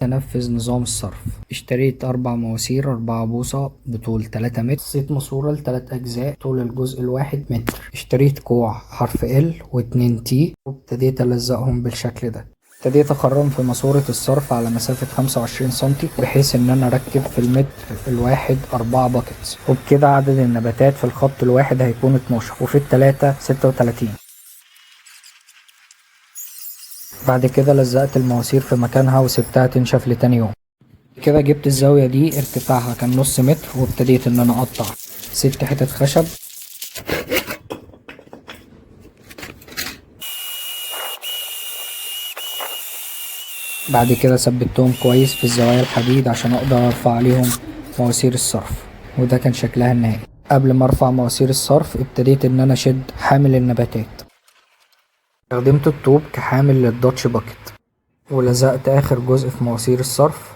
تنفذ نظام الصرف. اشتريت 4 مواسير 4 بوصة بطول 3 متر. قصيت ماسورة ل3 أجزاء، طول الجزء الواحد متر. اشتريت كوع حرف ال و2 T وابتديت ألزقهم بالشكل ده. ابتديت أخرم في ماسورة الصرف على مسافة 25 سنتي، بحيث إن أنا أركب في المتر الواحد 4 باكتس، وبكده عدد النباتات في الخط الواحد هيكون 12 وفي التلاتة 36. بعد كده لزقت المواسير في مكانها وسبتها تنشف لتاني يوم. كده جبت الزاوية دي ارتفاعها كان نص متر، وابتديت ان انا اقطع 6 حتت خشب. بعد كده ثبتهم كويس في الزوايا الحديد عشان اقدر ارفع عليهم مواسير الصرف، وده كان شكلها النهائي. قبل ما ارفع مواسير الصرف ابتديت ان انا اشد حامل النباتات. استخدمت الطوب كحامل للداتش باكت، ولزقت اخر جزء في مواسير الصرف